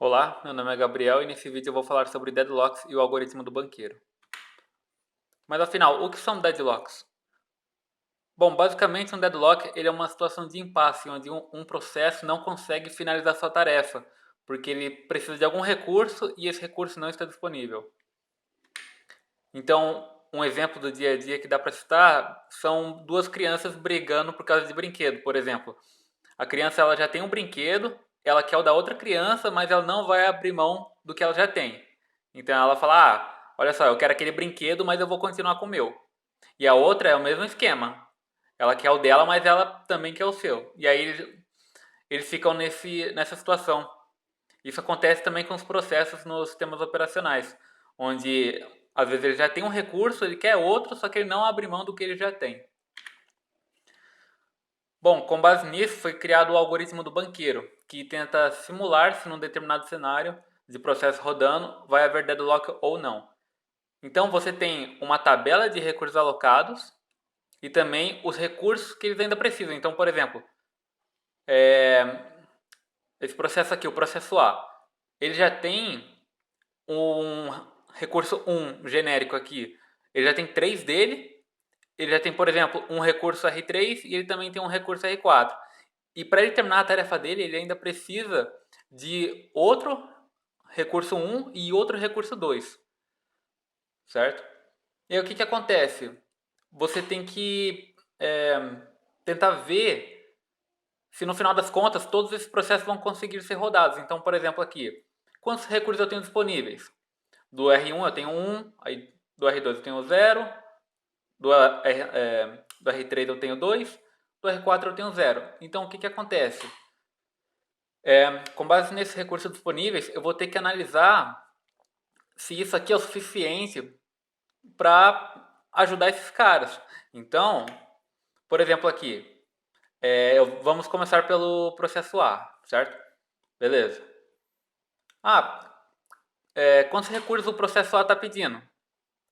Olá, meu nome é Gabriel e nesse vídeo eu vou falar sobre deadlocks e o algoritmo do banqueiro. Mas afinal, o que são deadlocks? Bom, basicamente um deadlock ele é uma situação de impasse, onde um processo não consegue finalizar sua tarefa, porque ele precisa de algum recurso e esse recurso não está disponível. Então, um exemplo do dia a dia que dá para citar são duas crianças brigando por causa de brinquedo, por exemplo. A criança ela já tem um brinquedo, ela quer o da outra criança, mas ela não vai abrir mão do que ela já tem. Então ela fala: olha só, eu quero aquele brinquedo, mas eu vou continuar com o meu. E a outra é o mesmo esquema. Ela quer o dela, mas ela também quer o seu. E aí eles ficam nessa situação. Isso acontece também com os processos nos sistemas operacionais, onde às vezes ele já tem um recurso, ele quer outro, só que ele não abre mão do que ele já tem. Bom, com base nisso foi criado o algoritmo do banqueiro, que tenta simular se num determinado cenário de processo rodando vai haver deadlock ou não. Então você tem uma tabela de recursos alocados e também os recursos que eles ainda precisam. Então, por exemplo, esse processo aqui, o processo A, ele já tem um recurso 1 genérico aqui. Ele já tem 3 dele. Ele já tem, por exemplo, um recurso R3 e ele também tem um recurso R4. E para ele terminar a tarefa dele, ele ainda precisa de outro recurso 1 e outro recurso 2, certo? E aí o que acontece? Você tem que tentar ver se no final das contas todos esses processos vão conseguir ser rodados. Então, por exemplo, aqui, quantos recursos eu tenho disponíveis? Do R1 eu tenho 1, aí do R2 eu tenho 0, do R3 eu tenho 2, do R4 eu tenho 0. Então, o que acontece? Com base nesses recursos disponíveis, eu vou ter que analisar se isso aqui é o suficiente para ajudar esses caras. Então, por exemplo aqui, vamos começar pelo processo A, certo? Beleza. Quantos recursos o processo A está pedindo?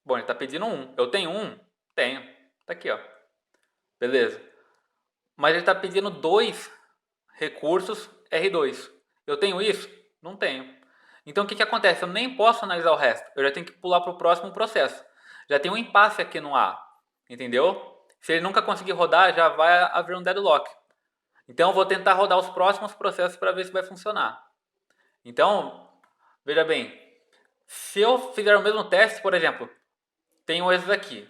Bom, ele está pedindo 1. Eu tenho 1? Tenho. Tá aqui, ó. Beleza. Mas ele está pedindo 2 recursos R2. Eu tenho isso? Não tenho. Então o que acontece? Eu nem posso analisar o resto. Eu já tenho que pular para o próximo processo. Já tem um impasse aqui no A. Entendeu? Se ele nunca conseguir rodar, já vai haver um deadlock. Então eu vou tentar rodar os próximos processos para ver se vai funcionar. Então, veja bem. Se eu fizer o mesmo teste, por exemplo, tenho esses aqui.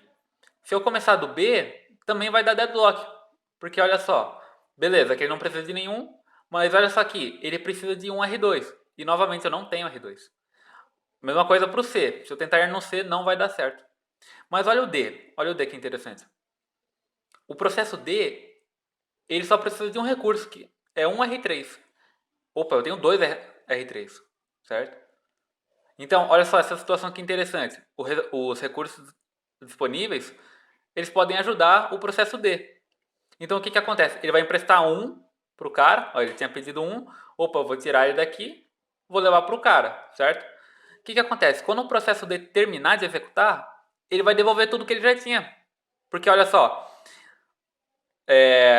Se eu começar do B, também vai dar deadlock. Porque olha só, beleza, que ele não precisa de nenhum, mas olha só aqui, ele precisa de um R2. E novamente eu não tenho R2. Mesma coisa para o C. Se eu tentar ir no C, não vai dar certo. Mas olha o D que interessante. O processo D, ele só precisa de um recurso, que é um R3. Opa, eu tenho dois R3, certo? Então, olha só essa situação que interessante. Os recursos disponíveis, eles podem ajudar o processo D. Então o que acontece? Ele vai emprestar um para o cara, ó, ele tinha pedido um, opa, eu vou tirar ele daqui, vou levar para o cara, certo? O que acontece? Quando o processo D terminar de executar, ele vai devolver tudo que ele já tinha. Porque olha só,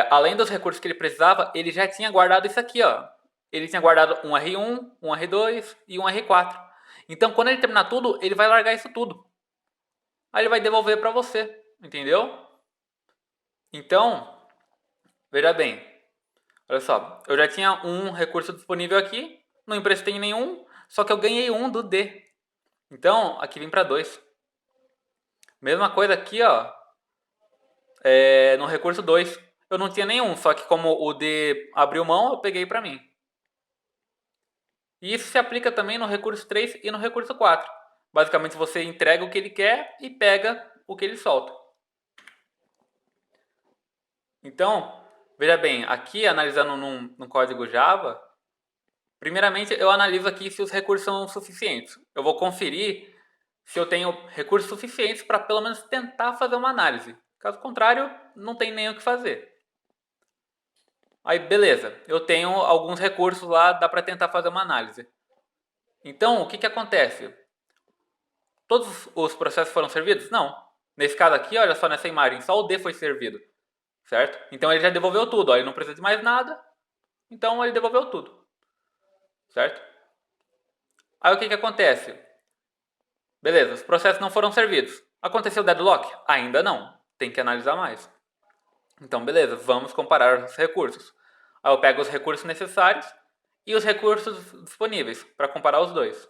além dos recursos que ele precisava, ele já tinha guardado isso aqui, ó. Ele tinha guardado um R1, um R2 e um R4. Então quando ele terminar tudo, ele vai largar isso tudo. Aí ele vai devolver para você, entendeu? Então, veja bem, olha só, eu já tinha um recurso disponível aqui, não emprestei nenhum, só que eu ganhei um do D. Então, aqui vem para 2. Mesma coisa aqui, ó, no recurso 2. Eu não tinha nenhum, só que como o D abriu mão, eu peguei para mim. E isso se aplica também no recurso 3 e no recurso 4. Basicamente, você entrega o que ele quer e pega o que ele solta. Então, veja bem, aqui analisando num código Java, primeiramente eu analiso aqui se os recursos são suficientes. Eu vou conferir se eu tenho recursos suficientes para pelo menos tentar fazer uma análise. Caso contrário, não tem nem o que fazer. Aí, beleza, eu tenho alguns recursos lá, dá para tentar fazer uma análise. Então, o que acontece? Todos os processos foram servidos? Não. Nesse caso aqui, olha só nessa imagem, só o D foi servido, certo? Então ele já devolveu tudo, ó, ele não precisa de mais nada, então ele devolveu tudo, certo? Aí o que acontece? Beleza, os processos não foram servidos. Aconteceu deadlock? Ainda não. Tem que analisar mais. Então, beleza, vamos comparar os recursos. Aí eu pego os recursos necessários e os recursos disponíveis para comparar os dois.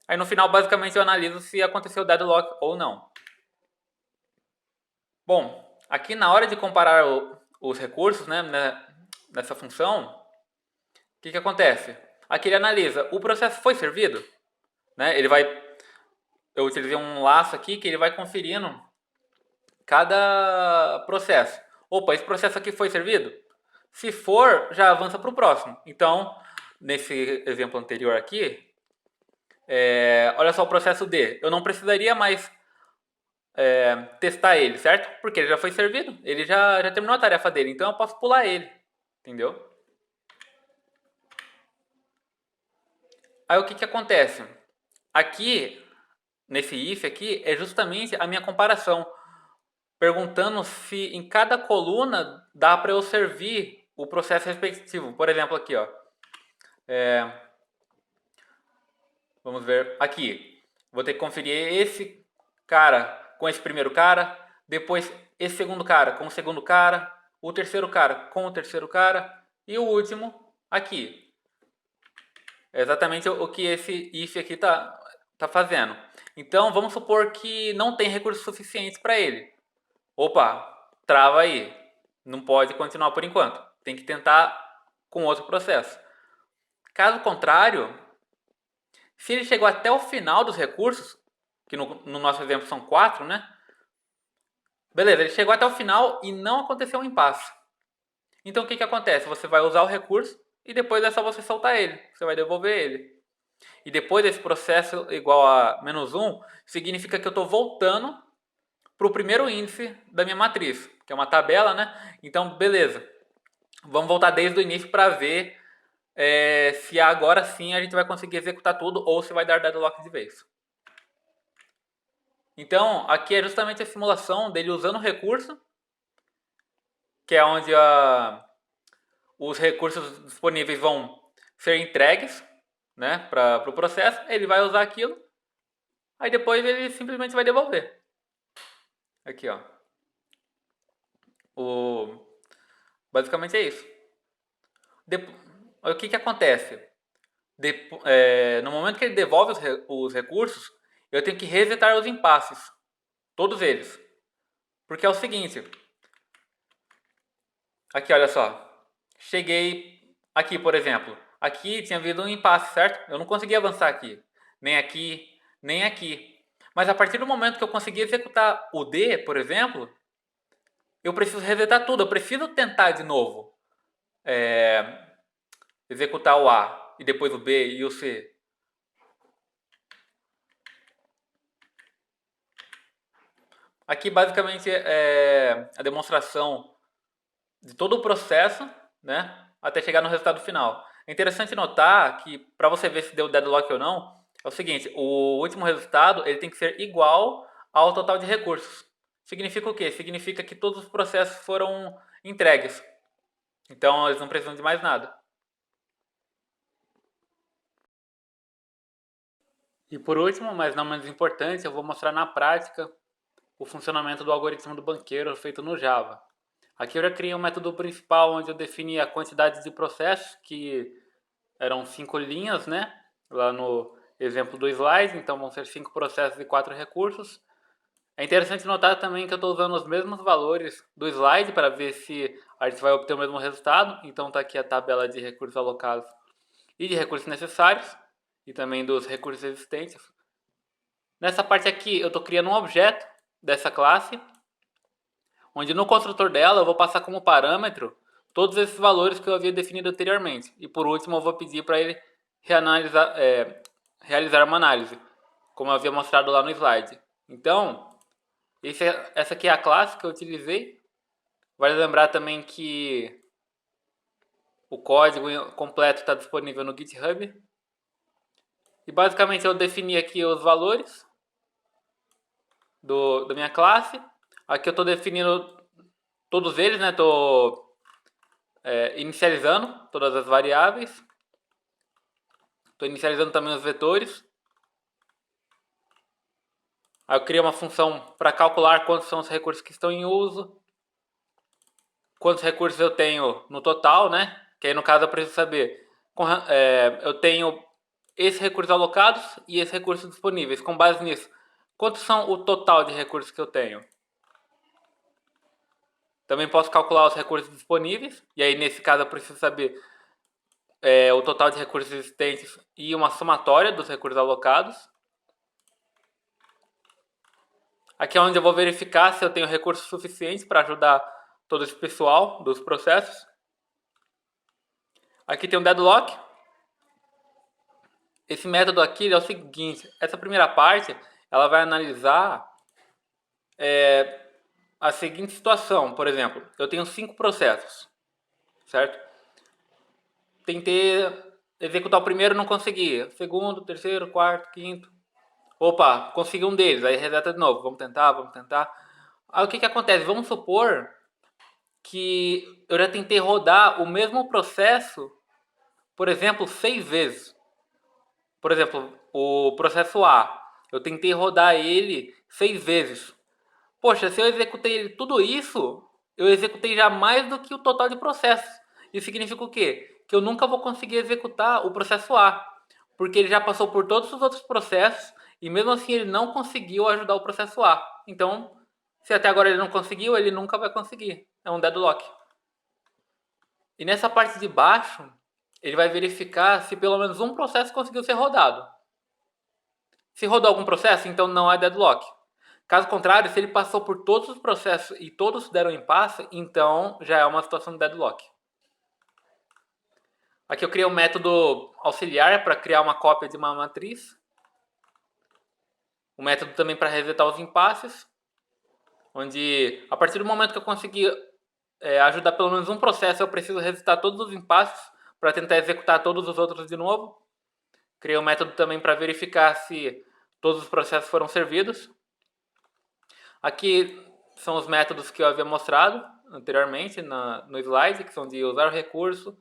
Aí no final, basicamente, eu analiso se aconteceu deadlock ou não. Bom, aqui na hora de comparar os recursos, né, nessa função, o que acontece? Aqui ele analisa, o processo foi servido? Né, eu utilizei um laço aqui que ele vai conferindo cada processo. Opa, esse processo aqui foi servido? Se for, já avança para o próximo. Então, nesse exemplo anterior aqui, olha só o processo D. Eu não precisaria mais testar ele, certo? Porque ele já foi servido. Ele já terminou a tarefa dele. Então, eu posso pular ele. Entendeu? Aí, o que acontece? Aqui, nesse if aqui, é justamente a minha comparação. Perguntando se em cada coluna dá para eu servir o processo respectivo. Por exemplo, aqui, ó. Vamos ver aqui. Vou ter que conferir esse cara com esse primeiro cara, depois esse segundo cara com o segundo cara, o terceiro cara com o terceiro cara e o último aqui. É exatamente o que esse if aqui tá fazendo. Então, vamos supor que não tem recursos suficientes para ele. Opa, trava aí. Não pode continuar por enquanto. Tem que tentar com outro processo. Caso contrário, se ele chegou até o final dos recursos, que no nosso exemplo são 4, né? Beleza, ele chegou até o final e não aconteceu um impasse. Então o que acontece? Você vai usar o recurso e depois é só você soltar ele. Você vai devolver ele. E depois desse processo igual a -1, significa que eu estou voltando para o primeiro índice da minha matriz, que é uma tabela, né? Então, beleza. Vamos voltar desde o início para ver se agora sim a gente vai conseguir executar tudo ou se vai dar deadlock de vez. Então, aqui é justamente a simulação dele usando o recurso, que é onde os recursos disponíveis vão ser entregues, né, para o processo. Ele vai usar aquilo, aí depois ele simplesmente vai devolver. Aqui, ó. Basicamente é isso. O que acontece? No momento que ele devolve os recursos, eu tenho que resetar os impasses. Todos eles. Porque é o seguinte. Aqui, olha só. Cheguei aqui, por exemplo. Aqui tinha havido um impasse, certo? Eu não consegui avançar aqui. Nem aqui, nem aqui. Mas a partir do momento que eu consegui executar o D, por exemplo, eu preciso resetar tudo. Eu preciso tentar de novo. Executar o A e depois o B e o C. Aqui basicamente é a demonstração de todo o processo, né, até chegar no resultado final. É interessante notar que para você ver se deu deadlock ou não, é o seguinte, o último resultado ele tem que ser igual ao total de recursos. Significa o quê? Significa que todos os processos foram entregues. Então eles não precisam de mais nada. E por último, mas não menos importante, eu vou mostrar na prática o funcionamento do algoritmo do banqueiro feito no Java. Aqui eu já criei um método principal onde eu defini a quantidade de processos, que eram 5 linhas, né? Lá no exemplo do slide, então vão ser 5 processos e 4 recursos. É interessante notar também que eu estou usando os mesmos valores do slide para ver se a gente vai obter o mesmo resultado. Então está aqui a tabela de recursos alocados e de recursos necessários e também dos recursos existentes. Nessa parte aqui eu estou criando um objeto dessa classe, onde no construtor dela eu vou passar como parâmetro todos esses valores que eu havia definido anteriormente. E por último eu vou pedir para ele realizar uma análise, como eu havia mostrado lá no slide. Então, essa aqui é a classe que eu utilizei. Vale lembrar também que o código completo está disponível no GitHub. E basicamente eu defini aqui os valores da minha classe. Aqui eu estou definindo todos eles, né? Estou inicializando todas as variáveis. Estou inicializando também os vetores. Aí eu criei uma função para calcular quantos são os recursos que estão em uso. Quantos recursos eu tenho no total, né? Que aí no caso eu preciso saber. Eu tenho esses recursos alocados e esses recursos disponíveis. Com base nisso, quantos são o total de recursos que eu tenho? Também posso calcular os recursos disponíveis. E aí nesse caso eu preciso saber o total de recursos existentes e uma somatória dos recursos alocados. Aqui é onde eu vou verificar se eu tenho recursos suficientes para ajudar todo esse pessoal dos processos. Aqui tem um deadlock. Esse método aqui é o seguinte, essa primeira parte ela vai analisar a seguinte situação. Por exemplo, eu tenho 5 processos, certo? Tentei executar o primeiro, não consegui. O segundo, terceiro, quarto, quinto. Opa, consegui um deles, aí reseta de novo. Vamos tentar, vamos tentar. Aí o que acontece? Vamos supor que eu já tentei rodar o mesmo processo, por exemplo, 6 vezes. Por exemplo, o processo A, eu tentei rodar ele 6 vezes. Poxa, se eu executei tudo isso, eu executei já mais do que o total de processos. Isso significa o quê? Que eu nunca vou conseguir executar o processo A, porque ele já passou por todos os outros processos e mesmo assim ele não conseguiu ajudar o processo A. Então, se até agora ele não conseguiu, ele nunca vai conseguir. É um deadlock. E nessa parte de baixo, ele vai verificar se pelo menos um processo conseguiu ser rodado. Se rodou algum processo, então não é deadlock. Caso contrário, se ele passou por todos os processos e todos deram impasse, então já é uma situação de deadlock. Aqui eu criei um método auxiliar para criar uma cópia de uma matriz. Um método também para resetar os impasses, onde a partir do momento que eu conseguir ajudar pelo menos um processo, eu preciso resetar todos os impasses para tentar executar todos os outros de novo. Criei um método também para verificar se todos os processos foram servidos. Aqui são os métodos que eu havia mostrado anteriormente no slide, que são de usar o recurso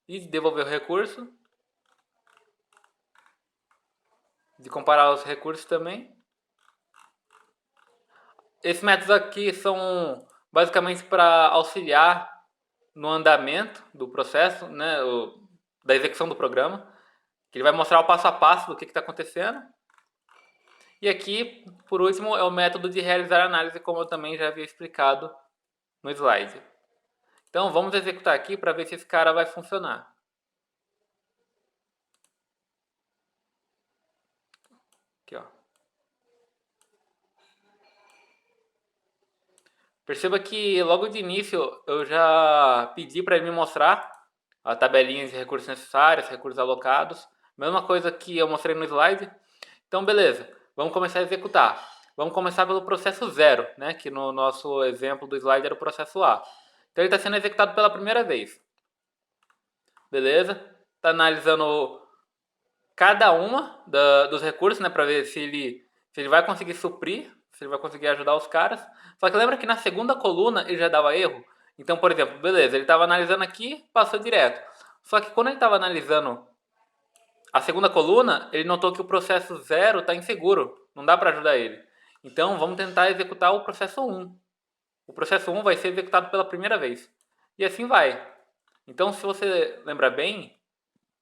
e de devolver o recurso. De comparar os recursos também. Esses métodos aqui são basicamente para auxiliar no andamento do processo, né, da execução do programa. Que ele vai mostrar o passo a passo do que está acontecendo. E aqui, por último, é o método de realizar análise, como eu também já havia explicado no slide. Então, vamos executar aqui para ver se esse cara vai funcionar. Aqui, ó. Perceba que logo de início eu já pedi para ele me mostrar a tabelinha de recursos necessários, recursos alocados. Mesma coisa que eu mostrei no slide. Então, beleza. Vamos começar a executar. Vamos começar pelo processo 0, né? Que no nosso exemplo do slide era o processo A. Então, ele está sendo executado pela primeira vez. Beleza? Está analisando cada uma dos recursos, né? Para ver se ele vai conseguir suprir, se ele vai conseguir ajudar os caras. Só que lembra que na segunda coluna ele já dava erro? Então, por exemplo, beleza, ele estava analisando aqui, passou direto. Só que quando ele estava analisando a segunda coluna, ele notou que o processo 0 está inseguro, não dá para ajudar ele. Então, vamos tentar executar o processo 1. O processo 1 vai ser executado pela primeira vez. E assim vai. Então, se você lembrar bem,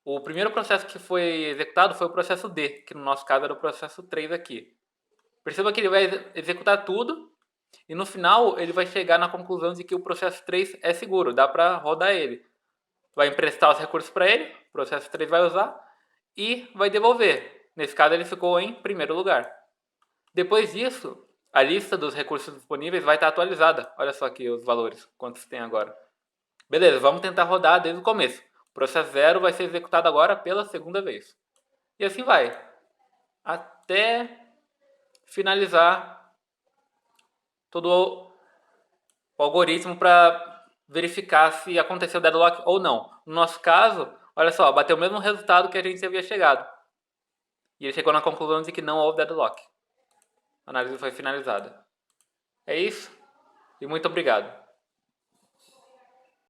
o primeiro processo que foi executado foi o processo D, que no nosso caso era o processo 3 aqui. Perceba que ele vai executar tudo e no final ele vai chegar na conclusão de que o processo 3 é seguro, dá para rodar ele. Vai emprestar os recursos para ele, o processo 3 vai usar e vai devolver. Nesse caso ele ficou em primeiro lugar. Depois disso, a lista dos recursos disponíveis vai estar atualizada. Olha só aqui os valores, quantos tem agora. Beleza, vamos tentar rodar desde o começo. O processo 0 vai ser executado agora pela segunda vez. E assim vai. Até finalizar todo o algoritmo para verificar se aconteceu deadlock ou não. No nosso caso, olha só, bateu o mesmo resultado que a gente havia chegado. E ele chegou na conclusão de que não houve deadlock. A análise foi finalizada. É isso e muito obrigado.